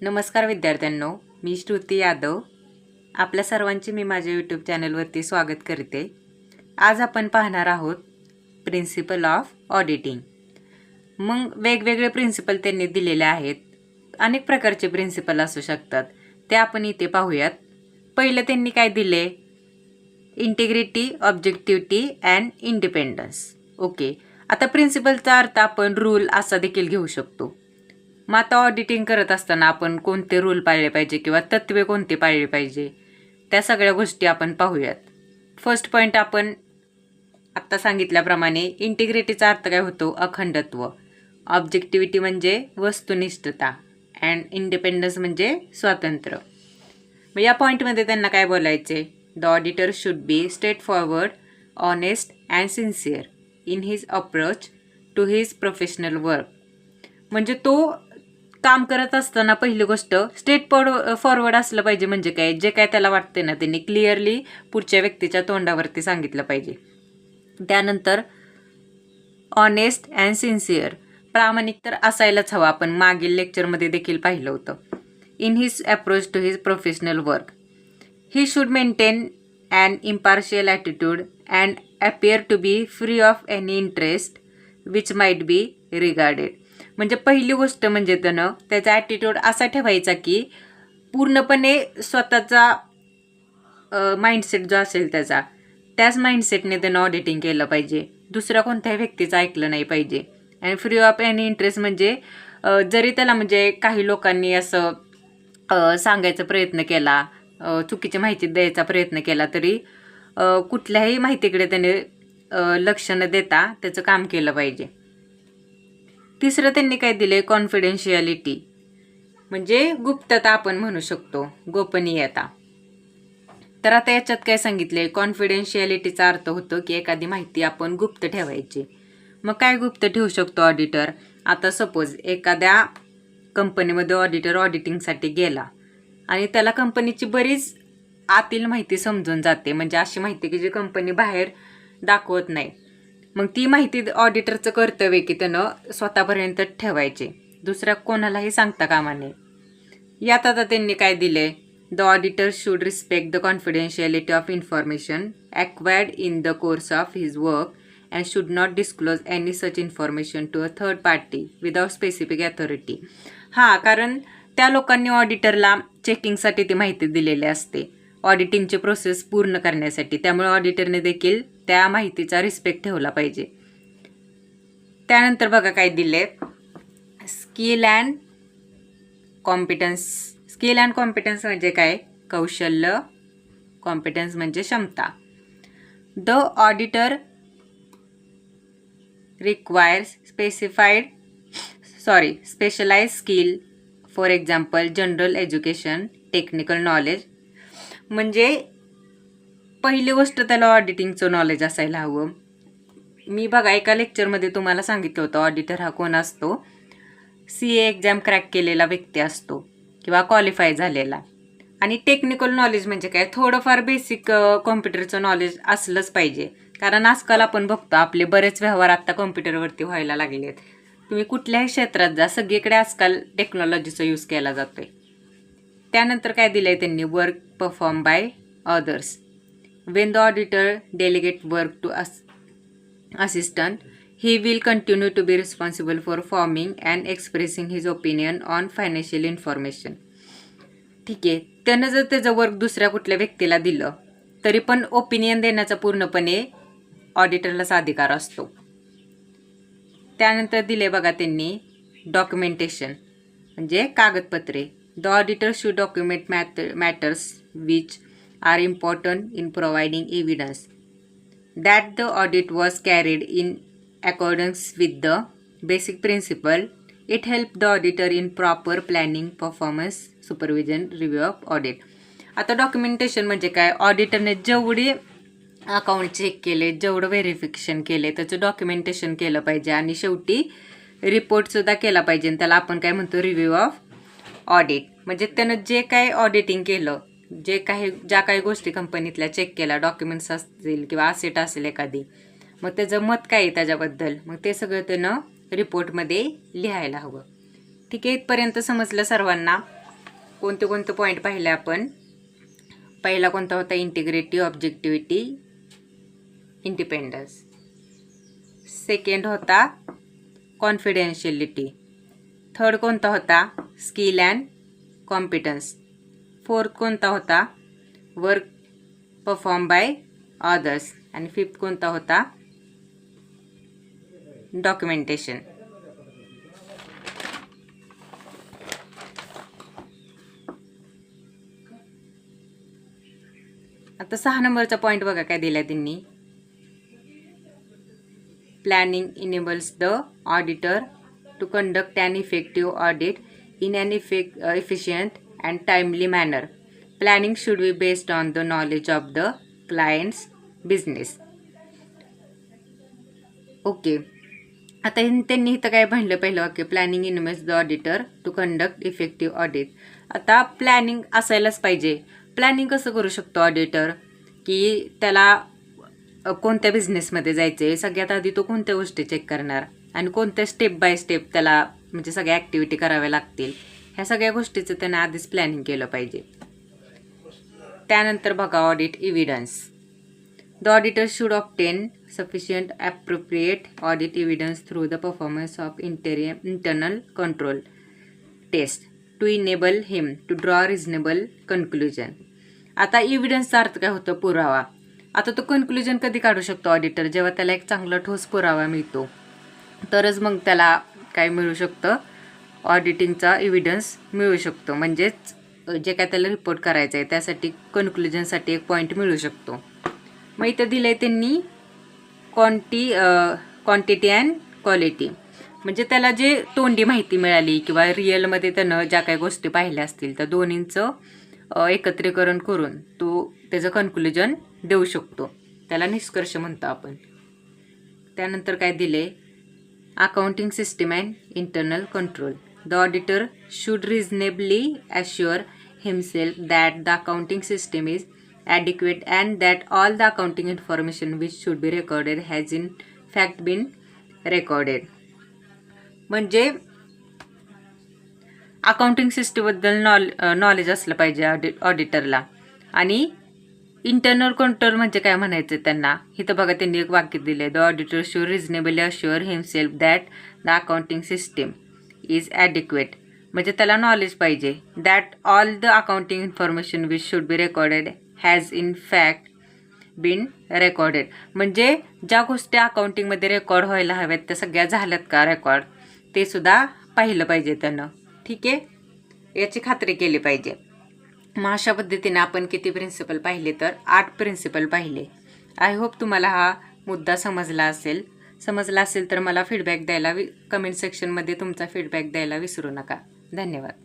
नमस्कार विद्यार्थ्यांनो, मी श्रुती यादव. आपल्या सर्वांचे मी माझ्या यूट्यूब चॅनलवरती स्वागत करते. आज आपण पाहणार आहोत प्रिन्सिपल ऑफ ऑडिटिंग. मग वेगवेगळे प्रिन्सिपल त्यांनी दिलेले आहेत. अनेक प्रकारचे प्रिन्सिपल असू शकतात, ते आपण इथे पाहूयात. पहिलं त्यांनी काय दिले? Integrity, objectivity and independence. Okay, आता प्रिन्सिपलचा अर्थ आपण रूल असा देखील घेऊ शकतो. मग आता ऑडिटिंग करत असताना आपण कोणते रूल पाळले पाहिजे किंवा तत्त्वे कोणते पाळले पाहिजे, त्या सगळ्या गोष्टी आपण पाहूयात. फर्स्ट पॉईंट, आपण आत्ता सांगितल्याप्रमाणे इंटिग्रिटीचा अर्थ काय होतो? अखंडत्व. ऑब्जेक्टिव्हिटी म्हणजे वस्तुनिष्ठता अँड इंडिपेंडन्स म्हणजे स्वातंत्र्य. मग या पॉईंटमध्ये त्यांना काय बोलायचे? The auditor should be straightforward, honest and sincere in his approach to his professional work. म्हणजे तो काम करत असताना पहिली गोष्ट स्ट्रेट फॉरवर्ड असलं पाहिजे. म्हणजे काय, जे काय त्याला वाटते ना त्यांनी क्लिअरली पुढच्या व्यक्तीच्या तोंडावरती सांगितलं पाहिजे. त्यानंतर ऑनेस्ट अँड सिन्सिअर, प्रामाणिक तर असायलाच हवं. आपण मागील लेक्चरमध्ये देखील पाहिलं होतं. In his approach to his professional work, he should maintain and impartial attitude and appear to be free of any interest which might be regarded. म्हणजे पहिली गोष्ट म्हणजे त्यानं त्याचा ॲटिट्यूड असा ठेवायचा की पूर्णपणे स्वतःचा माइंडसेट जो असेल त्याच माइंडसेटने त्यानं ऑडिटिंग केलं पाहिजे. दुसऱ्या कोणत्याही व्यक्तीचं ऐकलं नाही पाहिजे. And free of any interest म्हणजे जरी त्याला म्हणजे काही लोकांनी असं सांगायचा प्रयत्न केला, चुकीची माहिती द्यायचा प्रयत्न केला, तरी कुठल्याही माहितीकडे त्याने लक्ष न देता त्याचं काम केलं पाहिजे. तिसरं त्यांनी काय दिले? कॉन्फिडेन्शियालिटी म्हणजे गुप्तता आपण म्हणू शकतो, गोपनीयता. तर आता याच्यात काय सांगितले? कॉन्फिडेन्शियालिटीचा अर्थ होतो की एखादी माहिती आपण गुप्त ठेवायची. मग काय गुप्त ठेवू शकतो ऑडिटर? आता सपोज एखाद्या कंपनीमध्ये ऑडिटर ऑडिटिंगसाठी गेला आणि त्याला कंपनीची बरीच आतील माहिती समजून जाते, म्हणजे अशी माहिती की जी कंपनी बाहेर दाखवत नाही. मग ती माहिती ऑडिटरचं कर्तव्य की त्यानं स्वतःपर्यंत ठेवायचे, दुसऱ्या कोणालाही सांगता कामा नये. यात आता त्यांनी काय दिले? The auditor should respect the confidentiality of information acquired in the course of his work and should not disclose any such information to a third party without specific authority. हां, कारण त्या लोकांनी ऑडिटरला चेकिंगसाठी ती माहिती दिलेली असते, ऑडिटिंगची प्रोसेस पूर्ण करण्यासाठी. त्यामुळे ऑडिटरने देखील त्या माहितीचा रिस्पेक्ट ठेवला पाहिजे. त्यानंतर बघा काय दिले? Skill and competence. Skill and competence म्हणजे काय? कौशल्य. कॉम्पिटन्स म्हणजे क्षमता. The auditor requires specialize skill, for example general education, technical knowledge. म्हणजे पहिली गोष्ट त्याला ऑडिटिंगचं नॉलेज असायला हवं. मी बघा एका लेक्चरमध्ये तुम्हाला सांगितलं होतं ऑडिटर हा कोण असतो? CA एक्झाम क्रॅक केलेला व्यक्ती असतो किंवा क्वालिफाय झालेला. आणि टेक्निकल नॉलेज म्हणजे काय? थोडंफार बेसिक कॉम्प्युटरचं नॉलेज असलंच पाहिजे. कारण आजकाल आपण बघतो आपले बरेच व्यवहार आत्ता कॉम्प्युटरवरती व्हायला लागले आहेत. तुम्ही कुठल्याही क्षेत्रात जा, सगळीकडे आजकाल टेक्नॉलॉजीचा यूज केला जातोय. त्यानंतर काय दिलं आहे त्यांनी? Work perform by others. When the auditor delegate work to assistant, he will continue to be responsible for forming and expressing his opinion on financial information. ठीक आहे, त्यानं जर त्याचं वर्क दुसऱ्या कुठल्या व्यक्तीला दिलं तरी पण ओपिनियन देण्याचा पूर्णपणे ऑडिटरलाच अधिकार असतो. त्यानंतर दिले बघा त्यांनी डॉक्युमेंटेशन म्हणजे कागदपत्रे. The auditor should document matters which are important in providing evidence that the audit was carried in accordance with the basic principle. It helped the auditor in proper planning, performance, supervision, review of audit. आता documentation म्हणजे काय? ऑडिटरने जेवढी account check केले, जेवढं verification केले त्याचं documentation केलं पाहिजे आणि शेवटी रिपोर्टसुद्धा केला पाहिजे. आणि त्याला आपण काय म्हणतो? Review of audit. म्हणजे त्यानं जे काय ऑडिटिंग केलं, ज्या काही गोष्टी कंपनीतल्या चेक केल्या, डॉक्युमेंट्स असतील किंवा असेट असेल एखादी, मग त्याचं मत काय आहे त्याच्याबद्दल, मग ते सगळं त्यानं रिपोर्टमध्ये लिहायला हवं. ठीक आहे, इथपर्यंत समजलं सर्वांना. कोणते कोणते पॉईंट पाहिले आपण. पहिला कोणता होता, इंटिग्रिटी, ऑब्जेक्टिव्हिटी, इंडिपेंडन्स. सेकंड होता कॉन्फिडेन्शियलिटी. थर्ड कोणता होता, स्किल अँड कॉम्पिटन्स. फोर्थ कोणता होता, वर्क परफॉर्म बाय अदर्स. आणि फिफ्थ कोणता होता, डॉक्युमेंटेशन. आता 6 नंबरचा पॉईंट बघा काय दिला त्यांनी. Planning enables the auditor to conduct an effective audit in an efficient and timely manner. Planning should be based on the knowledge of the client's business. Okay, आता त्यांनी इथं काय म्हणलं पहिलं वाक्य, planning enables the auditor to conduct effective audit. आता planning असायलाच पाहिजे. प्लॅनिंग कसं करू शकतो ऑडिटर, की त्याला कोणत्या बिझनेसमध्ये जायचं आहे, सगळ्यात आधी तो कोणत्या गोष्टी चेक करणार आणि कोणत्या स्टेप बाय स्टेप त्याला म्हणजे सगळ्या ॲक्टिव्हिटी कराव्या लागतील, ह्या सगळ्या गोष्टीचं त्यानं आधीच प्लॅनिंग केलं पाहिजे. त्यानंतर बघा audit evidence. The auditor should obtain sufficient appropriate audit evidence through the performance of internal control test to enable him to draw reasonable conclusion. आता एव्हिडन्सचा अर्थ काय होतं, पुरावा. आता तो कन्क्लुजन कधी काढू शकतो ऑडिटर, जेव्हा त्याला एक चांगला ठोस पुरावा मिळतो, तरच मग त्याला काय मिळू शकतं, ऑडिटिंगचा एव्हिडन्स मिळू शकतो. म्हणजेच जे काय त्याला रिपोर्ट करायचं आहे त्यासाठी कन्क्लुजनसाठी एक पॉईंट मिळू शकतो. मग इथं दिलं आहे त्यांनी क्वांटिटी अँड क्वालिटी. म्हणजे त्याला जे तोंडी माहिती मिळाली किंवा रिअलमध्ये त्यानं ज्या काही गोष्टी पाहिल्या असतील त्या दोन्हींचं एकत्रीकरण करून तो त्याचं कन्क्लुजन देऊ शकतो, त्याला निष्कर्ष म्हणतो आपण. त्यानंतर काय दिले, accounting system and internal control. The auditor should reasonably assure himself that the accounting system is adequate and that all the accounting information which should be recorded has in fact been recorded. म्हणजे accounting सिस्टीमबद्दल knowledge असलं पाहिजे ऑडिटरला. आणि internal control म्हणजे काय म्हणायचं त्यांना, इथं बघा त्यांनी एक वाक्य दिले, the auditor should reasonably assure himself that the accounting system is adequate. म्हणजे त्याला नॉलेज पाहिजे, that all the accounting information which should be recorded has in fact been recorded. म्हणजे ज्या गोष्टी अकाउंटिंगमध्ये रेकॉर्ड व्हायला हव्यात त्या सगळ्या झाल्यात का रेकॉर्ड, ते सुद्धा पाहिलं पाहिजे त्यानं. ठीक आहे, याची खात्री केली पाहिजे. मग अशा पद्धतीने आपण किती प्रिन्सिपल पाहिले, तर 8 प्रिन्सिपल पाहिले. आय होप तुम्हाला हा मुद्दा समजला असेल तर मला फीडबॅक द्यायला कमेंट सेक्शनमध्ये तुमचा फीडबॅक द्यायला विसरू नका. धन्यवाद.